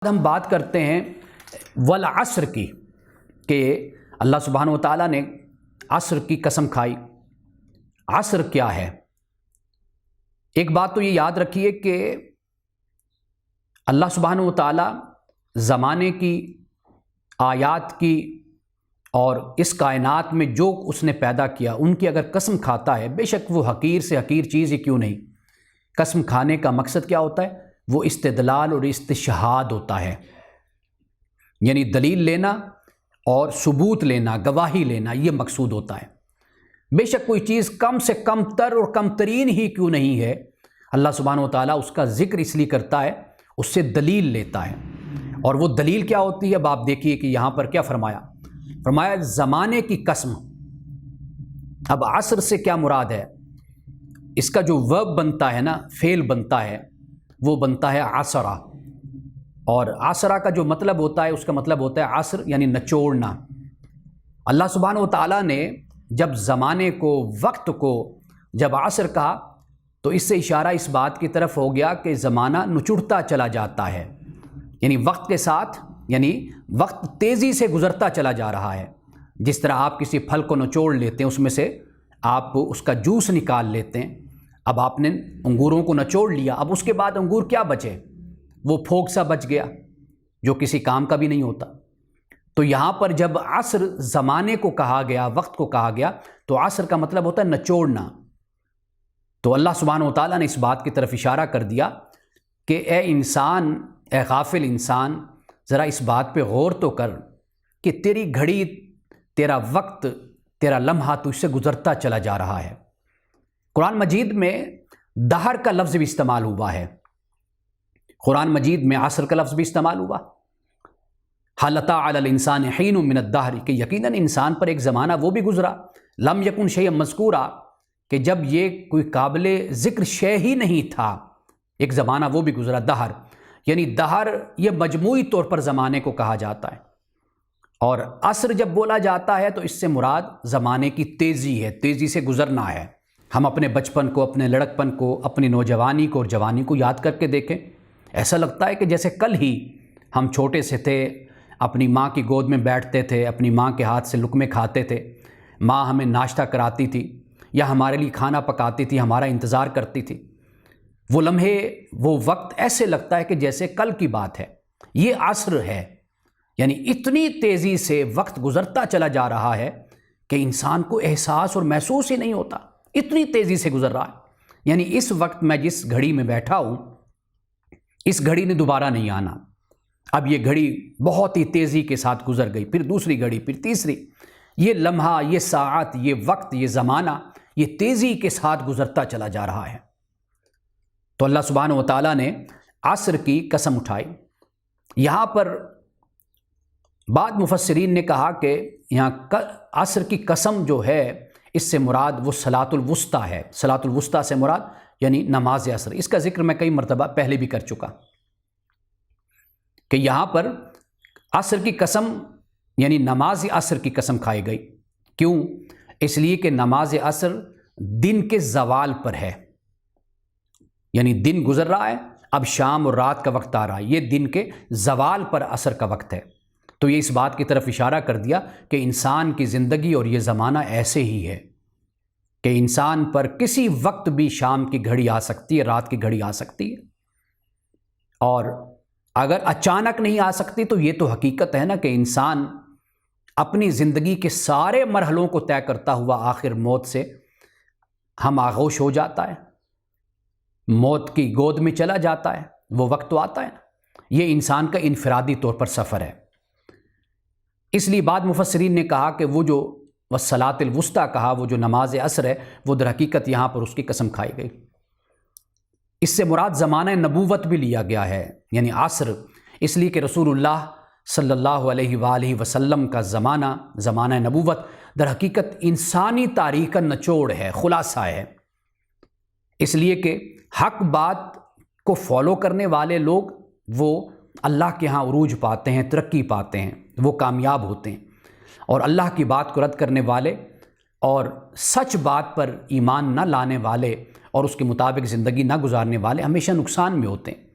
ہم بات کرتے ہیں والعصر کی کہ اللہ سبحانہ و تعالیٰ نے عصر کی قسم کھائی۔ عصر کیا ہے؟ ایک بات تو یہ یاد رکھیے کہ اللہ سبحانہ و تعالیٰ زمانے کی، آیات کی اور اس کائنات میں جو اس نے پیدا کیا ان کی اگر قسم کھاتا ہے، بے شک وہ حقیر سے حقیر چیز ہی کیوں نہیں، قسم کھانے کا مقصد کیا ہوتا ہے؟ وہ استدلال اور استشہاد ہوتا ہے، یعنی دلیل لینا اور ثبوت لینا، گواہی لینا، یہ مقصود ہوتا ہے۔ بے شک کوئی چیز کم سے کم تر اور کم ترین ہی کیوں نہیں ہے، اللہ سبحانہ و تعالیٰ اس کا ذکر اس لیے کرتا ہے، اس سے دلیل لیتا ہے۔ اور وہ دلیل کیا ہوتی ہے؟ اب آپ دیکھیے کہ یہاں پر کیا فرمایا؟ فرمایا زمانے کی قسم۔ اب عصر سے کیا مراد ہے؟ اس کا جو ورب بنتا ہے نا، فعل بنتا ہے، وہ بنتا ہے عصرہ، اور عصرہ کا جو مطلب ہوتا ہے، اس کا مطلب ہوتا ہے عصر یعنی نچوڑنا۔ اللہ سبحانہ و تعالیٰ نے جب زمانے کو، وقت کو جب عصر کہا تو اس سے اشارہ اس بات کی طرف ہو گیا کہ زمانہ نچڑتا چلا جاتا ہے، یعنی وقت کے ساتھ، یعنی وقت تیزی سے گزرتا چلا جا رہا ہے۔ جس طرح آپ کسی پھل کو نچوڑ لیتے ہیں، اس میں سے آپ اس کا جوس نکال لیتے ہیں۔ اب آپ نے انگوروں کو نچوڑ لیا، اب اس کے بعد انگور کیا بچے؟ وہ پھوک سا بچ گیا جو کسی کام کا بھی نہیں ہوتا۔ تو یہاں پر جب عصر زمانے کو کہا گیا، وقت کو کہا گیا، تو عصر کا مطلب ہوتا ہے نچوڑنا۔ تو اللہ سبحانہ و تعالیٰ نے اس بات کی طرف اشارہ کر دیا کہ اے انسان، اے غافل انسان، ذرا اس بات پہ غور تو کر کہ تیری گھڑی، تیرا وقت، تیرا لمحہ تو اس سے گزرتا چلا جا رہا ہے۔ قرآن مجید میں دہر کا لفظ بھی استعمال ہوا ہے، قرآن مجید میں عصر کا لفظ بھی استعمال ہوا۔ حل اتی علی الانسان حین من الدہر، کہ یقیناً انسان پر ایک زمانہ وہ بھی گزرا، لم یکن شیئا مذکورا، کہ جب یہ کوئی قابل ذکر شے ہی نہیں تھا، ایک زمانہ وہ بھی گزرا۔ دہر یعنی دہر یہ مجموعی طور پر زمانے کو کہا جاتا ہے، اور عصر جب بولا جاتا ہے تو اس سے مراد زمانے کی تیزی ہے، تیزی سے گزرنا ہے۔ ہم اپنے بچپن کو، اپنے لڑکپن کو، اپنی نوجوانی کو اور جوانی کو یاد کر کے دیکھیں، ایسا لگتا ہے کہ جیسے کل ہی ہم چھوٹے سے تھے، اپنی ماں کی گود میں بیٹھتے تھے، اپنی ماں کے ہاتھ سے لقمے کھاتے تھے، ماں ہمیں ناشتہ کراتی تھی یا ہمارے لیے کھانا پکاتی تھی، ہمارا انتظار کرتی تھی۔ وہ لمحے، وہ وقت ایسے لگتا ہے کہ جیسے کل کی بات ہے۔ یہ عصر ہے، یعنی اتنی تیزی سے وقت گزرتا چلا جا رہا ہے کہ انسان کو احساس اور محسوس ہی نہیں ہوتا، اتنی تیزی سے گزر رہا ہے۔ یعنی اس وقت میں جس گھڑی میں بیٹھا ہوں، اس گھڑی نے دوبارہ نہیں آنا۔ اب یہ گھڑی بہت ہی تیزی کے ساتھ گزر گئی، پھر دوسری گھڑی، پھر تیسری۔ یہ لمحہ، یہ ساعت، یہ وقت، یہ زمانہ، یہ تیزی کے ساتھ گزرتا چلا جا رہا ہے۔ تو اللہ سبحانہ و تعالیٰ نے عصر کی قسم اٹھائی۔ یہاں پر بعض مفسرین نے کہا کہ یہاں عصر کی قسم جو ہے، اس سے مراد وہ صلاۃ الوسطیٰ ہے۔ صلاۃ الوسطیٰ سے مراد یعنی نماز عصر۔ اس کا ذکر میں کئی مرتبہ پہلے بھی کر چکا کہ یہاں پر عصر کی قسم یعنی نماز عصر کی قسم کھائی گئی۔ کیوں؟ اس لیے کہ نماز عصر دن کے زوال پر ہے، یعنی دن گزر رہا ہے، اب شام اور رات کا وقت آ رہا ہے، یہ دن کے زوال پر عصر کا وقت ہے۔ تو یہ اس بات کی طرف اشارہ کر دیا کہ انسان کی زندگی اور یہ زمانہ ایسے ہی ہے کہ انسان پر کسی وقت بھی شام کی گھڑی آ سکتی ہے، رات کی گھڑی آ سکتی ہے، اور اگر اچانک نہیں آ سکتی تو یہ تو حقیقت ہے نا کہ انسان اپنی زندگی کے سارے مرحلوں کو طے کرتا ہوا آخر موت سے ہم آغوش ہو جاتا ہے، موت کی گود میں چلا جاتا ہے۔ وہ وقت تو آتا ہے، یہ انسان کا انفرادی طور پر سفر ہے۔ اس لیے بعض مفسرین نے کہا کہ وہ جو والصلاۃ الوسطیٰ کہا، وہ جو نماز عصر ہے، وہ در حقیقت یہاں پر اس کی قسم کھائی گئی۔ اس سے مراد زمانہ نبوت بھی لیا گیا ہے، یعنی عصر، اس لیے کہ رسول اللہ صلی اللہ علیہ وآلہ وسلم کا زمانہ نبوت در حقیقت انسانی تاریخ کا نچوڑ ہے، خلاصہ ہے۔ اس لیے کہ حق بات کو فالو کرنے والے لوگ وہ اللہ کے ہاں عروج پاتے ہیں، ترقی پاتے ہیں، وہ کامیاب ہوتے ہیں، اور اللہ کی بات کو رد کرنے والے اور سچ بات پر ایمان نہ لانے والے اور اس کے مطابق زندگی نہ گزارنے والے ہمیشہ نقصان میں ہوتے ہیں۔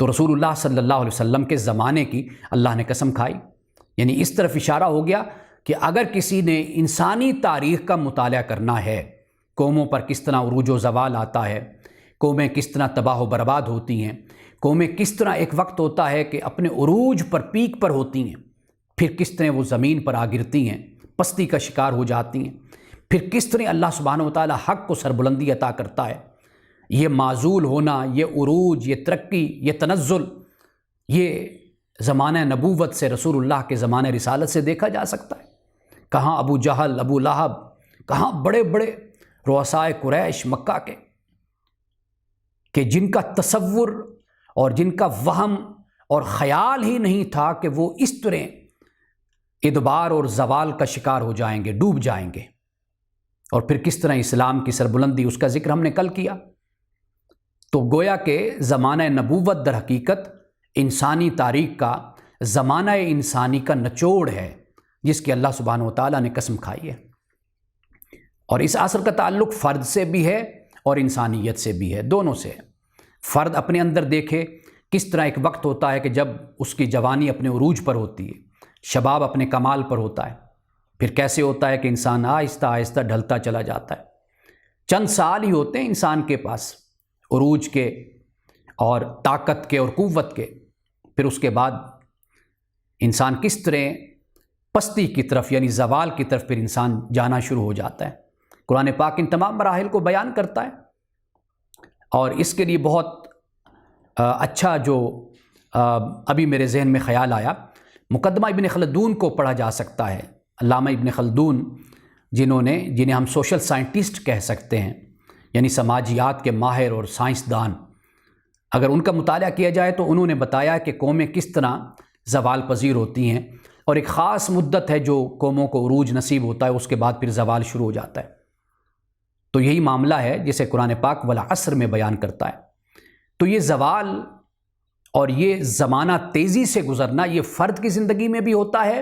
تو رسول اللہ صلی اللہ علیہ وسلم کے زمانے کی اللہ نے قسم کھائی، یعنی اس طرف اشارہ ہو گیا کہ اگر کسی نے انسانی تاریخ کا مطالعہ کرنا ہے، قوموں پر کس طرح عروج و زوال آتا ہے، قومیں کس طرح تباہ و برباد ہوتی ہیں، قومیں کس طرح ایک وقت ہوتا ہے کہ اپنے عروج پر پیک پر ہوتی ہیں، پھر کس طرح وہ زمین پر آ گرتی ہیں، پستی کا شکار ہو جاتی ہیں، پھر کس طرح اللہ سبحانہ وتعالی حق کو سربلندی عطا کرتا ہے، یہ معزول ہونا، یہ عروج، یہ ترقی، یہ تنزل، یہ زمانہ نبوت سے، رسول اللہ کے زمانہ رسالت سے دیکھا جا سکتا ہے۔ کہاں ابو جہل، ابو لہب، کہاں بڑے بڑے رؤسائے قریش مکہ کے، کہ جن کا تصور اور جن کا وہم اور خیال ہی نہیں تھا کہ وہ اس طرح ادبار اور زوال کا شکار ہو جائیں گے، ڈوب جائیں گے، اور پھر کس طرح اسلام کی سربلندی، اس کا ذکر ہم نے کل کیا۔ تو گویا کہ زمانہ نبوت در حقیقت انسانی تاریخ کا، زمانہ انسانی کا نچوڑ ہے، جس کی اللہ سبحانہ وتعالیٰ نے قسم کھائی ہے، اور اس عصر کا تعلق فرد سے بھی ہے اور انسانیت سے بھی ہے، دونوں سے ہے۔ فرد اپنے اندر دیکھے کس طرح ایک وقت ہوتا ہے کہ جب اس کی جوانی اپنے عروج پر ہوتی ہے، شباب اپنے کمال پر ہوتا ہے، پھر کیسے ہوتا ہے کہ انسان آہستہ آہستہ ڈھلتا چلا جاتا ہے۔ چند سال ہی ہوتے ہیں انسان کے پاس عروج کے اور طاقت کے اور قوت کے، پھر اس کے بعد انسان کس طرح پستی کی طرف یعنی زوال کی طرف پھر انسان جانا شروع ہو جاتا ہے۔ قرآن پاک ان تمام مراحل کو بیان کرتا ہے، اور اس کے لیے بہت اچھا جو ابھی میرے ذہن میں خیال آیا، مقدمہ ابن خلدون کو پڑھا جا سکتا ہے۔ علامہ ابن خلدون جنہیں ہم سوشل سائنٹسٹ کہہ سکتے ہیں، یعنی سماجیات کے ماہر اور سائنسدان، اگر ان کا مطالعہ کیا جائے تو انہوں نے بتایا کہ قومیں کس طرح زوال پذیر ہوتی ہیں، اور ایک خاص مدت ہے جو قوموں کو عروج نصیب ہوتا ہے، اس کے بعد پھر زوال شروع ہو جاتا ہے۔ تو یہی معاملہ ہے جسے قرآن پاک والعصر میں بیان کرتا ہے۔ تو یہ زوال اور یہ زمانہ تیزی سے گزرنا، یہ فرد کی زندگی میں بھی ہوتا ہے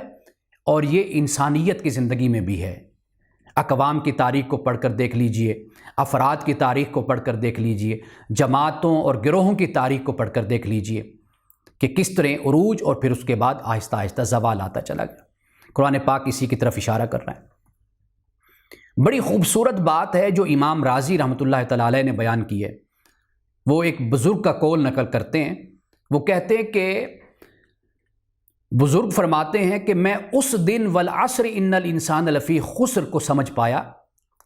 اور یہ انسانیت کی زندگی میں بھی ہے۔ اقوام کی تاریخ کو پڑھ کر دیکھ لیجئے، افراد کی تاریخ کو پڑھ کر دیکھ لیجئے، جماعتوں اور گروہوں کی تاریخ کو پڑھ کر دیکھ لیجئے کہ کس طرح عروج اور پھر اس کے بعد آہستہ آہستہ زوال آتا چلا گیا۔ قرآن پاک اسی کی طرف اشارہ کر رہا ہے۔ بڑی خوبصورت بات ہے جو امام رازی رحمۃ اللہ تعالی علیہ نے بیان کی ہے۔ وہ ایک بزرگ کا قول نقل کرتے ہیں، وہ کہتے ہیں کہ بزرگ فرماتے ہیں کہ میں اس دن والعصر ان الانسان لفی خسر کو سمجھ پایا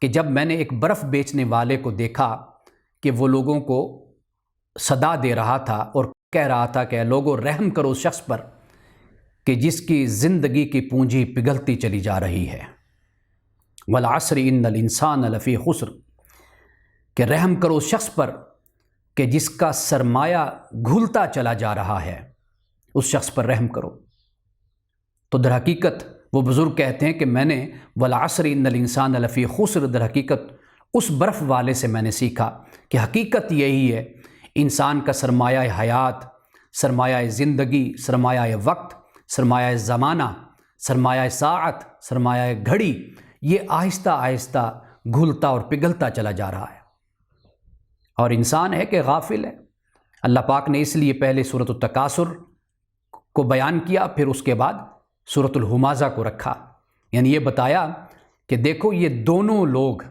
کہ جب میں نے ایک برف بیچنے والے کو دیکھا کہ وہ لوگوں کو صدا دے رہا تھا اور کہہ رہا تھا کہ لوگوں رحم کرو اس شخص پر کہ جس کی زندگی کی پونجی پگھلتی چلی جا رہی ہے، والعصر ان الانسان لفی خسر، کہ رحم کرو اس شخص پر کہ جس کا سرمایہ گھلتا چلا جا رہا ہے، اس شخص پر رحم کرو۔ تو در حقیقت وہ بزرگ کہتے ہیں کہ میں نے والعصر ان الانسان لفی خسر، در حقیقت اس برف والے سے میں نے سیکھا کہ حقیقت یہی ہے، انسان کا سرمایہ حیات، سرمایہ زندگی، سرمایہ وقت، سرمایہ زمانہ، سرمایہ ساعت، سرمایہ گھڑی، یہ آہستہ آہستہ گھلتا اور پگھلتا چلا جا رہا ہے، اور انسان ہے کہ غافل ہے۔ اللہ پاک نے اس لیے پہلے سورۃ التکاثر کو بیان کیا، پھر اس کے بعد سورۃ الہمازہ کو رکھا، یعنی یہ بتایا کہ دیکھو یہ دونوں لوگ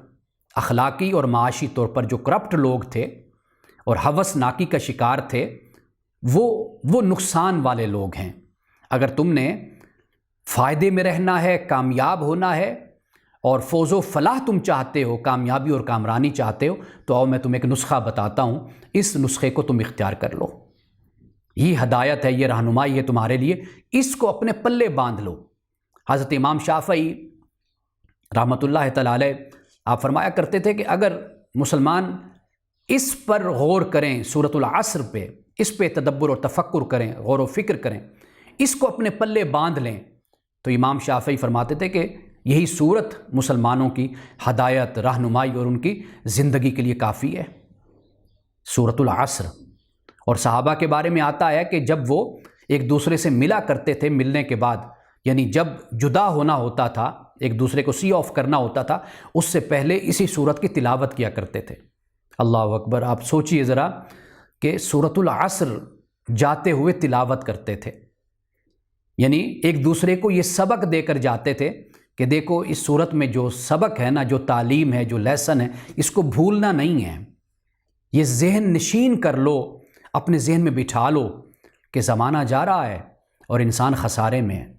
اخلاقی اور معاشی طور پر جو کرپٹ لوگ تھے اور ہوس ناکی کا شکار تھے، وہ نقصان والے لوگ ہیں۔ اگر تم نے فائدے میں رہنا ہے، کامیاب ہونا ہے اور فوز و فلاح تم چاہتے ہو، کامیابی اور کامرانی چاہتے ہو، تو آؤ میں تمہیں ایک نسخہ بتاتا ہوں، اس نسخے کو تم اختیار کر لو۔ یہ ہدایت ہے، یہ رہنمائی ہے تمہارے لیے، اس کو اپنے پلے باندھ لو۔ حضرت امام شافعی رحمۃ اللہ تعالی علیہ آپ فرمایا کرتے تھے کہ اگر مسلمان اس پر غور کریں، سورۃ العصر پہ، اس پہ تدبر اور تفکر کریں، غور و فکر کریں، اس کو اپنے پلے باندھ لیں، تو امام شافعی فرماتے تھے کہ یہی صورت مسلمانوں کی ہدایت، رہنمائی اور ان کی زندگی کے لیے کافی ہے، سورۃ العصر۔ اور صحابہ کے بارے میں آتا ہے کہ جب وہ ایک دوسرے سے ملا کرتے تھے، ملنے کے بعد یعنی جب جدا ہونا ہوتا تھا، ایک دوسرے کو سی آف کرنا ہوتا تھا، اس سے پہلے اسی سورت کی تلاوت کیا کرتے تھے۔ اللہ اکبر! آپ سوچئے ذرا کہ سورۃ العصر جاتے ہوئے تلاوت کرتے تھے، یعنی ایک دوسرے کو یہ سبق دے کر جاتے تھے کہ دیکھو اس صورت میں جو سبق ہے نا، جو تعلیم ہے، جو لیسن ہے، اس کو بھولنا نہیں ہے، یہ ذہن نشین کر لو، اپنے ذہن میں بٹھا لو کہ زمانہ جا رہا ہے اور انسان خسارے میں ہے۔